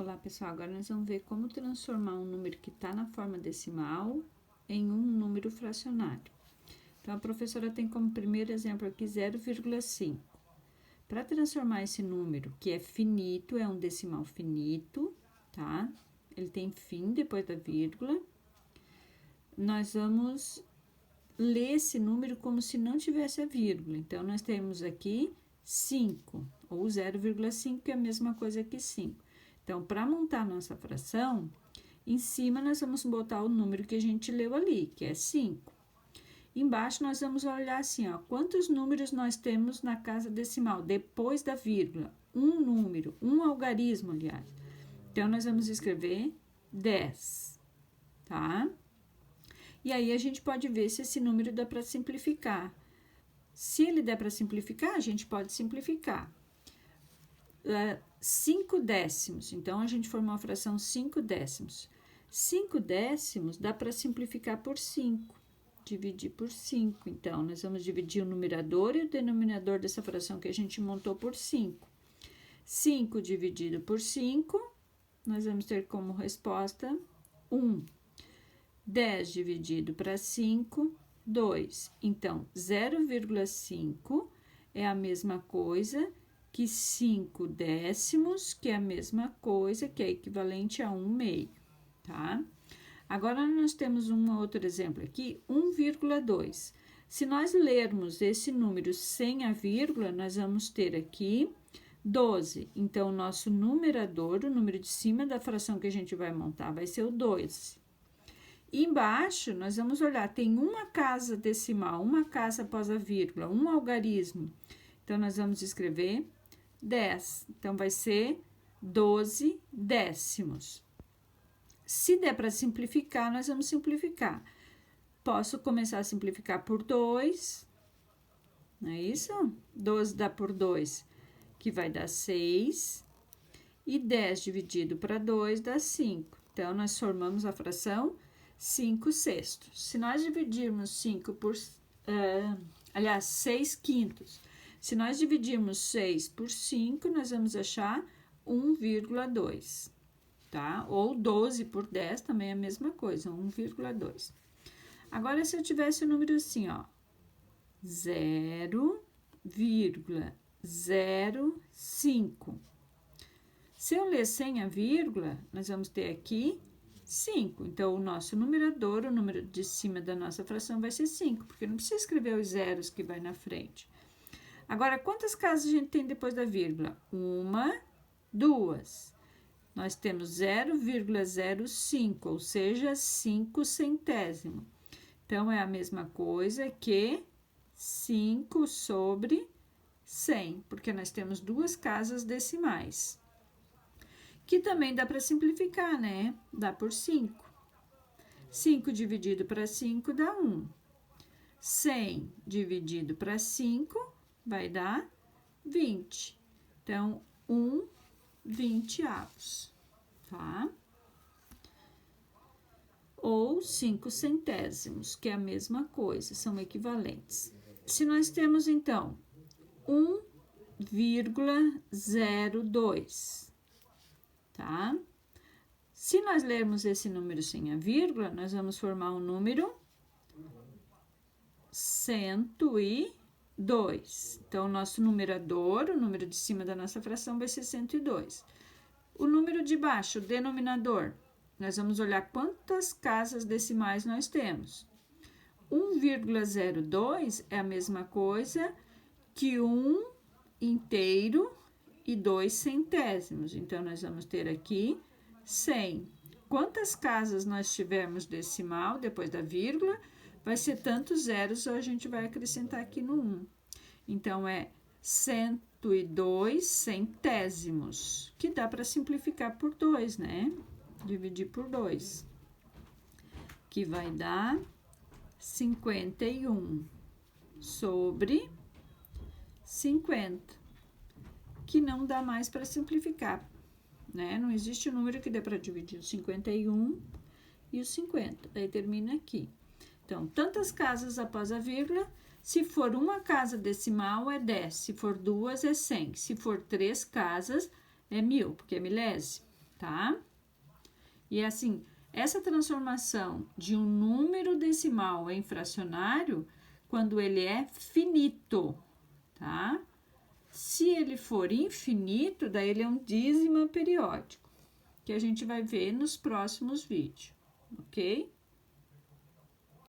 Olá, pessoal, agora nós vamos ver como transformar um número que está na forma decimal em um número fracionário. Então, a professora tem como primeiro exemplo aqui 0,5. Para transformar esse número, que é finito, é um decimal finito, tá? Ele tem fim depois da vírgula. Nós vamos ler esse número como se não tivesse a vírgula. Então, nós temos aqui 5, ou 0,5, que é a mesma coisa que 5. Então, para montar a nossa fração, em cima nós vamos botar o número que a gente leu ali, que é 5. Embaixo nós vamos olhar assim, ó, quantos números nós temos na casa decimal, depois da vírgula. Um número, um algarismo, aliás. Então, nós vamos escrever 10, tá? E aí, a gente pode ver se esse número dá para simplificar. Se ele der para simplificar, a gente pode simplificar. 5 décimos, então, a gente formou a fração 5 décimos. 5 décimos dá para simplificar por 5, dividir por 5. Então, nós vamos dividir o numerador e o denominador dessa fração que a gente montou por 5. 5 dividido por 5, nós vamos ter como resposta 1. 10 dividido para 5, 2. Então, 0,5 é a mesma coisa que 5 décimos, que é a mesma coisa, que é equivalente a 1 meio, tá? Agora, nós temos um outro exemplo aqui, 1,2. Se nós lermos esse número sem a vírgula, nós vamos ter aqui 12. Então, o nosso numerador, o número de cima da fração que a gente vai montar, vai ser o 2. E embaixo, nós vamos olhar, tem uma casa decimal, uma casa após a vírgula, um algarismo. Então, nós vamos escrever 10. Então, vai ser 12 décimos. Se der para simplificar, nós vamos simplificar. Posso começar a simplificar por 2, não é isso? 12 dá por 2, que vai dar 6. E 10 dividido para 2 dá 5. Então, nós formamos a fração 5 sextos. Se nós dividirmos 5 por... 6 quintos. Se nós dividirmos 6 por 5, nós vamos achar 1,2, tá? Ou 12 por 10, também é a mesma coisa, 1,2. Agora, se eu tivesse o número assim, ó, 0,05. Se eu ler sem a vírgula, nós vamos ter aqui 5. Então, o nosso numerador, o número de cima da nossa fração vai ser 5, porque não precisa escrever os zeros que vai na frente. Agora, quantas casas a gente tem depois da vírgula? 1, 2. Nós temos 0,05, ou seja, 5 centésimo. Então, é a mesma coisa que 5 sobre 100, porque nós temos duas casas decimais. Que também dá para simplificar, né? Dá por 5. 5 dividido para 5 dá 1. 100 dividido para 5 vai dar 20. Então, 1/20, tá? Ou 5 centésimos, que é a mesma coisa, são equivalentes. Se nós temos, então, 1,02, tá? Se nós lermos esse número sem a vírgula, nós vamos formar um número 102. Então, o nosso numerador, o número de cima da nossa fração, vai ser 102. O número de baixo, o denominador, nós vamos olhar quantas casas decimais nós temos. 1,02 é a mesma coisa que 1 inteiro e 2 centésimos. Então, nós vamos ter aqui 100. Quantas casas nós tivermos decimal depois da vírgula, vai ser tantos zeros, ou a gente vai acrescentar aqui no 1. Então, é 102 centésimos, que dá para simplificar por 2, né? Dividir por 2, que vai dar 51 sobre 50, que não dá mais para simplificar, né? Não existe número que dê para dividir o 51 e o 50, daí termina aqui. Então, tantas casas após a vírgula, se for uma casa decimal é 10, se for duas é 100, se for 3 casas é 1000, porque é milésimo. tá? E assim, essa transformação de um número decimal em fracionário, quando ele é finito, tá? Se ele for infinito, daí ele é um dízimo periódico, que a gente vai ver nos próximos vídeos, ok?